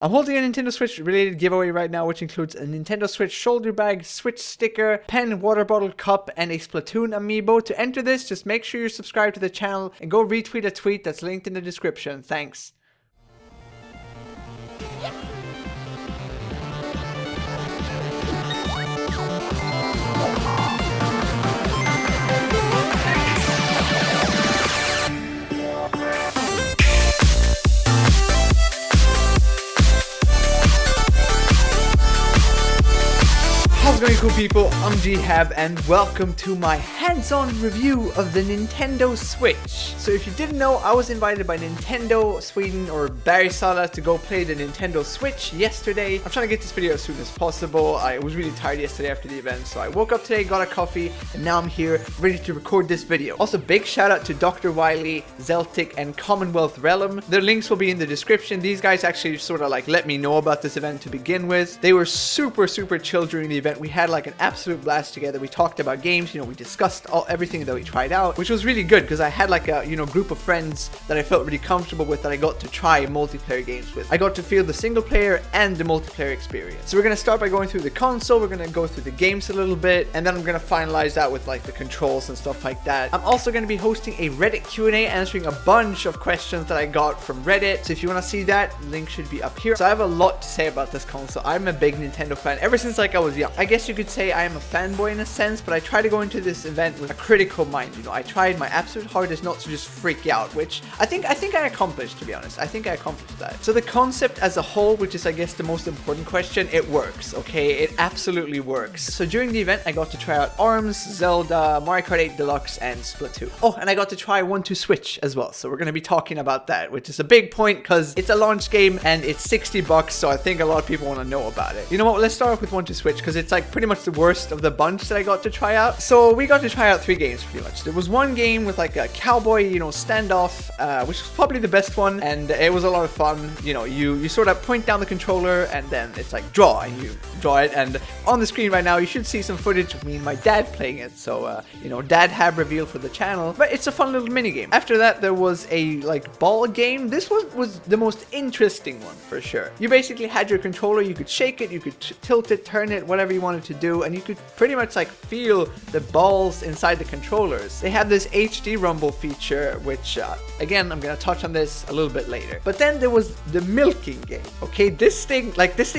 I'm holding a Nintendo Switch related giveaway right now, which includes a Nintendo Switch shoulder bag, Switch sticker, pen, water bottle, cup, and a Splatoon amiibo. To enter this, just make sure you're subscribed to the channel and go retweet a tweet that's linked in the description. Thanks. How's it going, cool people? I'm Gehab and welcome to my hands-on review of the Nintendo Switch. So if you didn't know, I was invited by Nintendo Sweden or Bergsala to go play the Nintendo Switch yesterday. I'm trying to get this video as soon as possible. I was really tired yesterday after the event, so I woke up today, got a coffee, and now I'm here ready to record this video. Also, big shout out to Dr. Wiley, Zeltic, and Commonwealth Realm. Their links will be in the description. These guys actually sort of like let me know about this event to begin with. They were super chill during the event. We had like an absolute blast together. We talked about games, we discussed everything that we tried out, which was really good because I had like a group of friends that I felt really comfortable with, that I got to try multiplayer games with. I got to feel the single player and the multiplayer experience. So we're gonna start by going through the console. We're gonna go through the games a little bit, and then I'm gonna finalize that with like the controls and stuff like that. I'm also gonna be hosting a Reddit Q&A, answering a bunch of questions that I got from Reddit. So if you want to see that, link should be up here. So I have a lot to say about this console. I'm a big Nintendo fan ever since like I was young. I guess you could say I am a fanboy in a sense, but I try to go into this event with a critical mind. I tried my absolute hardest not to just freak out, which I think I accomplished, to be honest. I think I accomplished that. So the concept as a whole, which is I guess the most important question, it works, okay? It absolutely works. So during the event, I got to try out ARMS, Zelda, Mario Kart 8 Deluxe, and Splatoon. Oh, and I got to try 1-2-Switch as well. So we're going to be talking about that, which is a big point because it's a launch game and it's $60, so I think a lot of people want to know about it. You know what? Let's start off with 1-2-Switch because it's like pretty much the worst of the bunch that I got to try out. So we got to try out 3 games pretty much. There was one game with like a cowboy, standoff, which was probably the best one, and it was a lot of fun. You sort of point down the controller and then it's like draw, and you draw it, and on the screen right now you should see some footage of me and my dad playing it. So dad have revealed for the channel, but it's a fun little mini game. After that there was a like ball game. This was the most interesting one for sure. You basically had your controller, you could shake it, you could tilt it, turn it, whatever you wanted to do, and you could pretty much like feel the balls inside the controllers. They have this HD rumble feature, which again, I'm gonna touch on this a little bit later. But then there was the milking game. Okay, this thing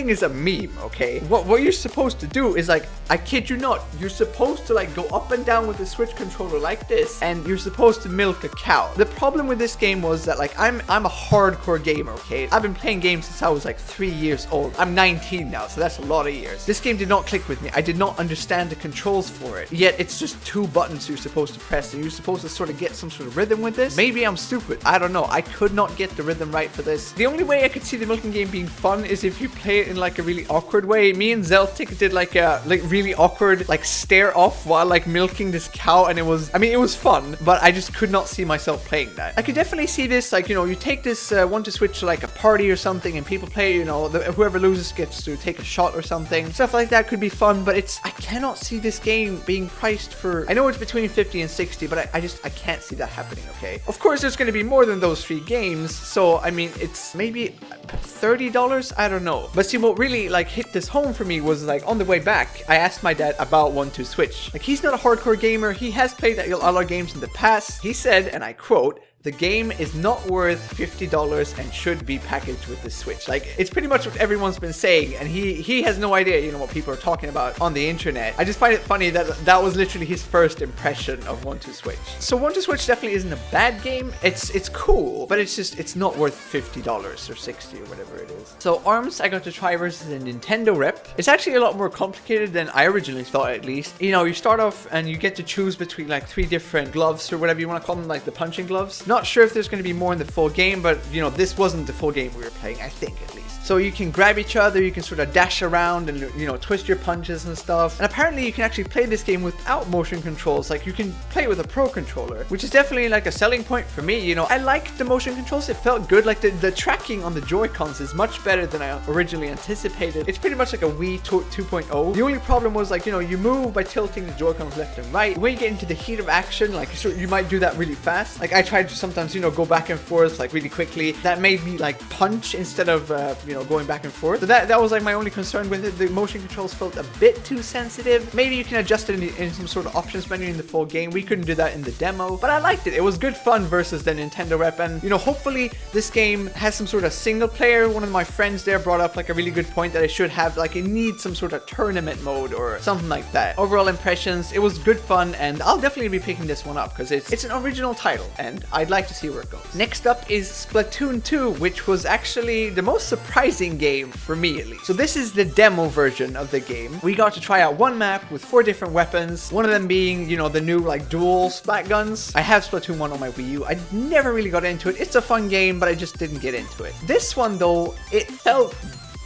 is a meme. Okay, what you're supposed to do is like, I kid you not, you're supposed to like go up and down with the Switch controller like this, and you're supposed to milk a cow. The problem with this game was that like I'm a hardcore gamer. Okay, I've been playing games since I was like 3 years old. I'm 19 now, so that's a lot of years. This game did not click with me. I did not understand the controls for it. Yet it's just 2 buttons you're supposed to press, and you're supposed to sort of get some sort of rhythm with this. Maybe I'm stupid. I don't know. I could not get the rhythm right for this. The only way I could see the milking game being fun is if you play it in like a really awkward way. Me and Zeltic did like a really awkward like stare off while like milking this cow, and it was fun, but I just could not see myself playing that. I could definitely see this like, you take this 1-2-Switch to like a party or something, and people play, whoever loses gets to take a shot or something. Stuff like that could be fun, but I cannot see this game being priced for, I know it's between 50 and 60, but I can't see that happening. Okay, of course there's going to be more than those 3 games, so it's maybe $30, I don't know. But see, what really like hit this home for me was like on the way back, I asked my dad about 1-2-Switch. Like, he's not a hardcore gamer, he has played a lot of games in the past. He said, and I quote, "The game is not worth $50 and should be packaged with the Switch." Like, it's pretty much what everyone's been saying, and he has no idea, what people are talking about on the internet. I just find it funny that that was literally his first impression of 1-2-Switch. So 1-2-Switch definitely isn't a bad game. It's cool, but it's not worth $50 or 60 or whatever it is. So ARMS, I got to try versus a Nintendo rep. It's actually a lot more complicated than I originally thought, at least. You start off and you get to choose between like 3 different gloves, or whatever you want to call them, like the punching gloves. Not sure if there's going to be more in the full game, but this wasn't the full game we were playing, I think, at least. So you can grab each other, you can sort of dash around and twist your punches and stuff. And apparently you can actually play this game without motion controls. Like, you can play with a pro controller, which is definitely like a selling point for me. I liked the motion controls. It felt good. Like the tracking on the Joy-Cons is much better than I originally anticipated. It's pretty much like a Wii 2.0. The only problem was like, you move by tilting the Joy-Cons left and right. When you get into the heat of action, like, you might do that really fast. Like, I tried to sometimes, you know, go back and forth like really quickly. That made me like punch instead of, you know, going back and forth. So that was like my only concern with it. The motion controls felt a bit too sensitive. Maybe you can adjust it in some sort of options menu in the full game. We couldn't do that in the demo, but I liked it. It was good fun versus the Nintendo rep. And, you know, hopefully this game has some sort of single player. One of my friends there brought up like a really good point that it should have, like it needs some sort of tournament mode or something like that. Overall impressions, it was good fun, and I'll definitely be picking this one up because it's an original title and I'd like to see where it goes. Next up is Splatoon 2, which was actually the most surprising game for me at least. So this is the demo version of the game. We got to try out one map with 4 different weapons, one of them being, you know, the new like dual splat guns. I have Splatoon 1 on my Wii U. I never really got into it. It's a fun game, but I just didn't get into it. This one though, it felt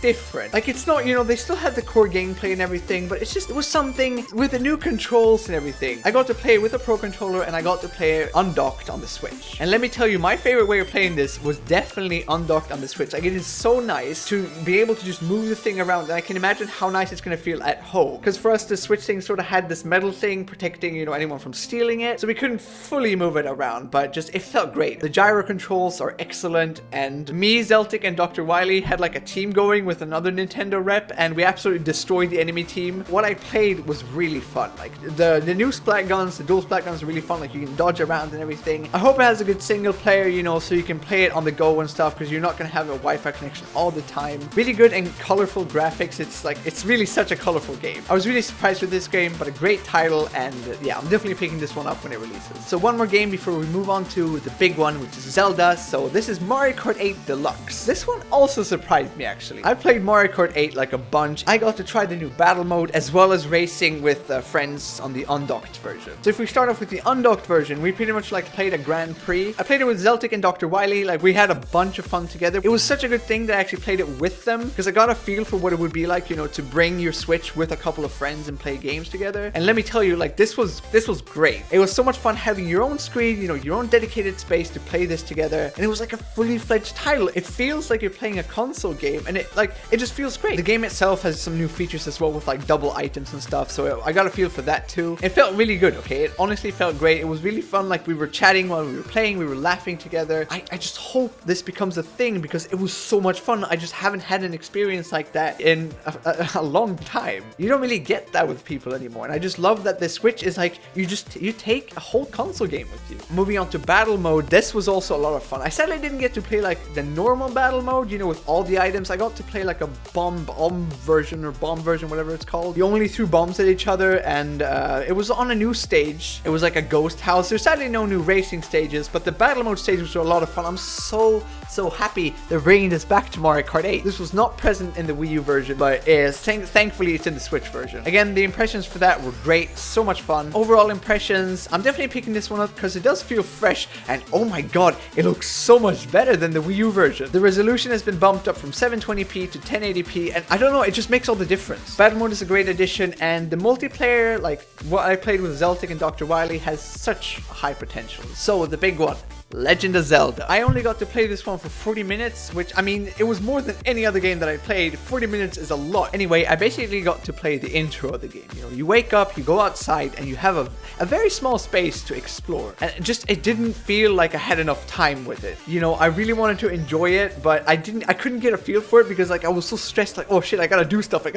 different. Like it's not, you know, they still had the core gameplay and everything, but it was something with the new controls and everything. I got to play it with a pro controller and I got to play it undocked on the Switch. And let me tell you, my favorite way of playing this was definitely undocked on the Switch. Like it is so nice to be able to just move the thing around, and I can imagine how nice it's going to feel at home. Because for us, the Switch thing sort of had this metal thing protecting, you know, anyone from stealing it, so we couldn't fully move it around, but just it felt great. The gyro controls are excellent, and me, Zeltic, and Dr. Wily had like a team going with another Nintendo rep, and we absolutely destroyed the enemy team. What I played was really fun. Like the new splat guns, the dual splat guns are really fun. Like you can dodge around and everything. I hope it has a good single player, you know, so you can play it on the go and stuff, because you're not going to have a Wi-Fi connection all the time. Really good and colorful graphics. It's really such a colorful game. I was really surprised with this game, but a great title, and yeah, I'm definitely picking this one up when it releases. So one more game before we move on to the big one, which is Zelda. So this is Mario Kart 8 Deluxe. This one also surprised me actually. I played Mario Kart 8 like a bunch. I got to try the new battle mode as well as racing with friends on the undocked version. So if we start off with the undocked version, we pretty much like played a Grand Prix. I played it with Zeltic and Dr. Wily. Like we had a bunch of fun together. It was such a good thing that I actually played it with them, because I got a feel for what it would be like, you know, to bring your Switch with a couple of friends and play games together. And let me tell you, like this was great. It was so much fun having your own screen, you know, your own dedicated space to play this together. And it was like a fully fledged title. It feels like you're playing a console game, and it just feels great. The game itself has some new features as well with like double items and stuff, so I got a feel for that too. It felt really good, okay? It honestly felt great. It was really fun. Like we were chatting while we were playing, we were laughing together. I just hope this becomes a thing, because it was so much fun. I just haven't had an experience like that in a long time. You don't really get that with people anymore, and I just love that the Switch is like, you take a whole console game with you. Moving on to battle mode, this was also a lot of fun. I sadly didn't get to play like the normal battle mode, you know, with all the items. I got to play like a bomb version, whatever it's called. You only threw bombs at each other, and it was on a new stage. It was like a ghost house. There's sadly no new racing stages, but the battle mode stages were a lot of fun. I'm so happy they're bringing this back to Mario Kart 8. This was not present in the Wii U version, but thankfully it's in the Switch version. Again, the impressions for that were great. So much fun. Overall impressions, I'm definitely picking this one up because it does feel fresh, and oh my god, it looks so much better than the Wii U version. The resolution has been bumped up from 720p to 1080p, and I don't know, it just makes all the difference. Battle mode is a great addition, and the multiplayer, like what I played with Zeltic and Dr. Wily, has such high potential. So the big one, Legend of Zelda. I only got to play this one for 40 minutes, which, I mean, it was more than any other game that I played. 40 minutes is a lot. Anyway, I basically got to play the intro of the game. You know, you wake up, you go outside, and you have a very small space to explore. And it didn't feel like I had enough time with it. You know, I really wanted to enjoy it, but I couldn't get a feel for it, because like I was so stressed, like, oh shit, I gotta do stuff. I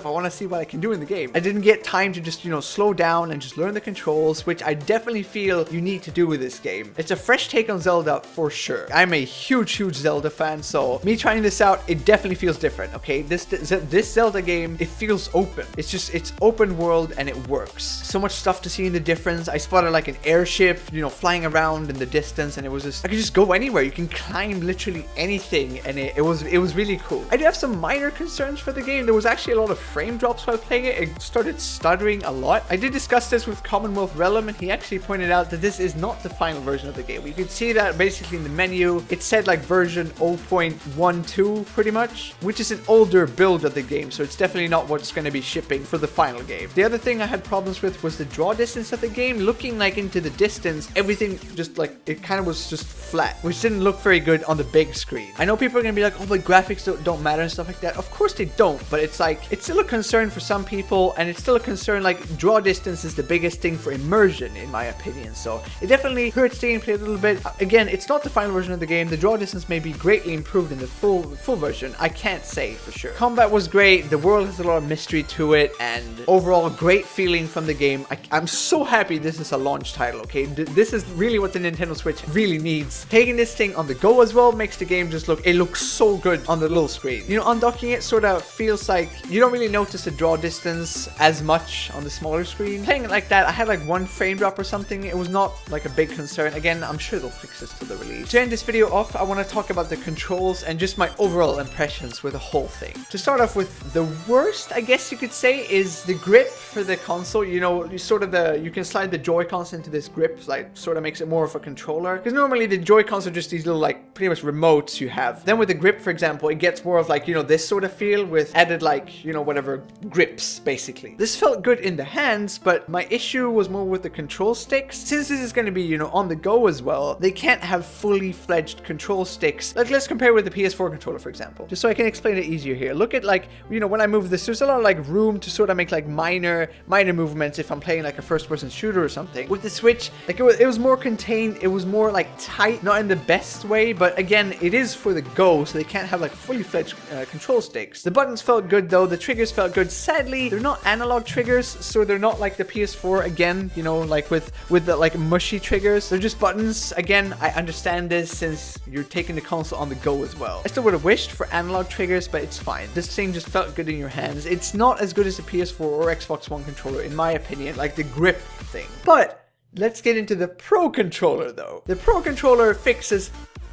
want to see what I can do in the game. I didn't get time to just, you know, slow down and just learn the controls, which I definitely feel you need to do with this game. It's a fresh take on Zelda for sure. I'm a huge Zelda fan, so me trying this out, it definitely feels different, okay? This Zelda game, it feels open. It's open world, and it works. So much stuff to see in the difference. I spotted like an airship, you know, flying around in the distance, and it was just, I could just go anywhere. You can climb literally anything, and it was really cool. I do have some minor concerns for the game. There was actually a lot of frame drops while playing it. It started stuttering a lot. I did discuss this with Commonwealth Realm, and he actually pointed out that this is not the final version of the game. You can see that basically in the menu. It said like version 0.12 pretty much, which is an older build of the game, so it's definitely not what's going to be shipping for the final game. The other thing I had problems with was the draw distance of the game. Looking like into the distance, everything just like, it kind of was just flat, which didn't look very good on the big screen. I know people are going to be like, oh, but graphics don't matter and stuff like that. Of course they don't, but it's like, it's still a concern for some people, and it's still a concern. Like, draw distance is the biggest thing for immersion, in my opinion, so it definitely hurts the gameplay a little bit. Again, it's not the final version of the game. The draw distance may be greatly improved in the full version. I can't say for sure. Combat was great. The world has a lot of mystery to it, and overall great feeling from the game. I'm so happy this is a launch title, okay? This is really what the Nintendo Switch really needs. Taking this thing on the go as well makes the game just it looks so good on the little screen. You know, undocking it sort of feels like you don't really notice the draw distance as much on the smaller screen. Playing it like that, I had like 1 frame drop or something. It was not like a big concern. Again, I'm sure they'll fix this to the release. To end this video off, I want to talk about the controls and just my overall impressions with the whole thing. To start off with, the worst, I guess you could say, is the grip for the console. You know, you can slide the Joy-Cons into this grip, like sort of makes it more of a controller. Because normally the Joy-Cons are just these little like pretty much remotes you have. Then with the grip, for example, it gets more of like, you know, this sort of feel with added like, you know, whatever grips basically. This felt good in the hands, but my issue was more with the control sticks. Since this is going to be, you know, on the go as well, they can't have fully fledged control sticks. Like, let's compare with the PS4 controller, for example, just so I can explain it easier here. Look at like, you know, when I move this, there's a lot of like room to sort of make like minor movements if I'm playing like a first-person shooter or something. With the Switch, like it was more contained. It was more like tight, not in the best way, but again, it is for the go, so they can't have like fully fledged control sticks. The buttons felt good though. The triggers felt good. Sadly, they're not analog triggers, so they're not like the PS4 again, you know, like with the like mushy triggers. They're just buttons. Again, I understand this since you're taking the console on the go as well. I still would have wished for analog triggers, but it's fine. This thing just felt good in your hands. It's not as good as the PS4 or Xbox One controller, in my opinion, like the grip thing. But let's get into the Pro Controller though. The Pro Controller fixes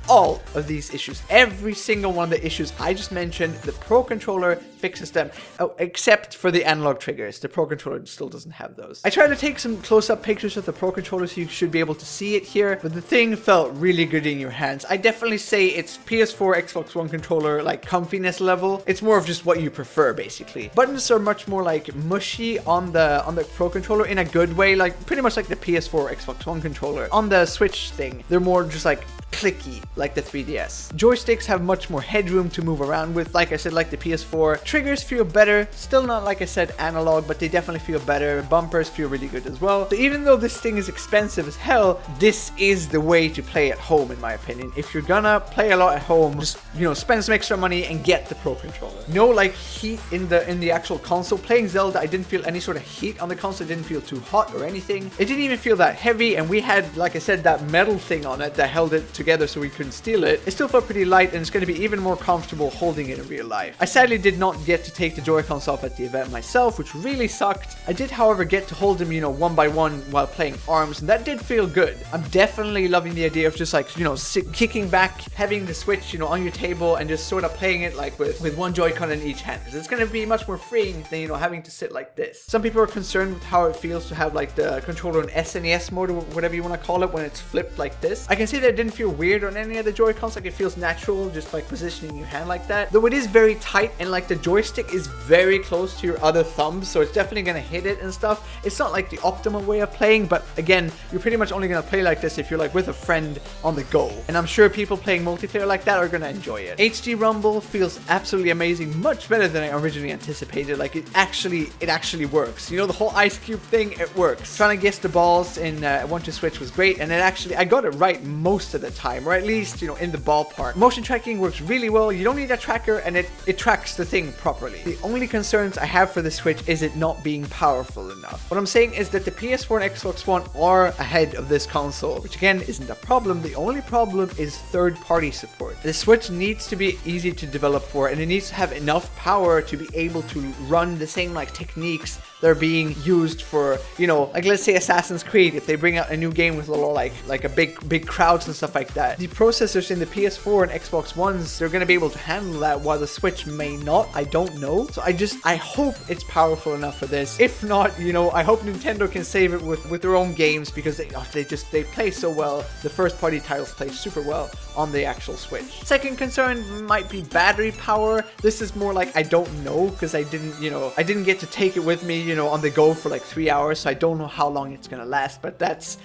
all of these issues. Every single one of the issues I just mentioned, the Pro Controller fixes them. Oh, except for the analog triggers. The Pro Controller still doesn't have those. I tried to take some close-up pictures of the Pro Controller so you should be able to see it here, but the thing felt really good in your hands. I definitely say it's PS4, Xbox One controller, like comfiness level. It's more of just what you prefer, basically. Buttons are much more like mushy on the Pro Controller in a good way, like pretty much like the PS4, Xbox One controller. On the Switch thing, they're more just like clicky, like the 3DS. Joysticks have much more headroom to move around with, like I said, like the PS4. Triggers feel better, still not like I said analog, but they definitely feel better. Bumpers feel really good as well. So even though this thing is expensive as hell, this is the way to play at home, in my opinion. If you're gonna play a lot at home, just, you know, spend some extra money and get the Pro Controller. No like heat in the actual console. Playing Zelda, I didn't feel any sort of heat on the console. It didn't feel too hot or anything. It didn't even feel that heavy, and we had, like I said, that metal thing on it that held it together so we couldn't steal it. It still felt pretty light, and it's going to be even more comfortable holding it in real life. I sadly did not get to take the Joy-Cons off at the event myself, which really sucked. I did, however, get to hold them, you know, one by one while playing ARMS, and that did feel good. I'm definitely loving the idea of just like, you know, kicking back, having the Switch, you know, on your table and just sort of playing it like with one Joy-Con in each hand, because it's going to be much more freeing than, you know, having to sit like this. Some people are concerned with how it feels to have like the controller in SNES mode or whatever you want to call it when it's flipped like this. I can say that it didn't feel weird on any of the Joy-Cons, like it feels natural just like positioning your hand like that, though it is very tight, and like the joystick is very close to your other thumb, so it's definitely gonna hit it and stuff. It's not like the optimal way of playing, but again, you're pretty much only gonna play like this if you're like with a friend on the go, and I'm sure people playing multiplayer like that are gonna enjoy it. HD Rumble feels absolutely amazing, much better than I originally anticipated. Like it actually works. You know, the whole ice cube thing, it works. Trying to guess the balls in 1-2-Switch was great, and I got it right most of the time, or at least, you know, in the ballpark. Motion tracking works really well. You don't need a tracker, and it tracks the thing properly. The only concerns I have for the Switch is it not being powerful enough. What I'm saying is that the PS4 and Xbox One are ahead of this console, which again isn't a problem. The only problem is third-party support. The Switch needs to be easy to develop for, and it needs to have enough power to be able to run the same like techniques that are being used for, you know, like let's say Assassin's Creed. If they bring out a new game with a little like a big crowds and stuff like that, the processors in the PS4 and Xbox Ones, they're going to be able to handle that, while the Switch may not. I don't know. So I hope it's powerful enough for this. If not, you know, I hope Nintendo can save it with their own games, because they play so well. The first party titles play super well on the actual Switch. Second concern might be battery power. This is more like I don't know, because I didn't get to take it with me, you know, on the go for like 3 hours, so I don't know how long it's gonna last. But that's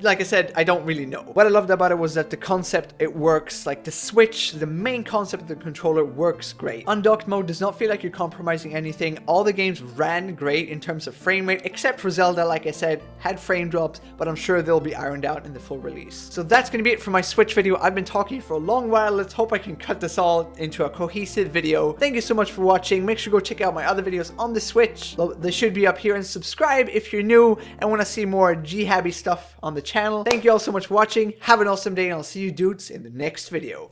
like I said, I don't really know. What I loved about it was that the concept, it works. Like the Switch, the main concept of the controller works great. Undocked mode does not feel like you're compromising anything. All the games ran great in terms of frame rate, except for Zelda, like I said, had frame drops, but I'm sure they'll be ironed out in the full release. So that's going to be it for my Switch video. I've been talking for a long while. Let's hope I can cut this all into a cohesive video. Thank you so much for watching. Make sure to go check out my other videos on the Switch. They should be up here, and subscribe if you're new and want to see more Gehabby stuff on the channel. Thank you all so much for watching. Have an awesome day, and I'll see you dudes in the next video.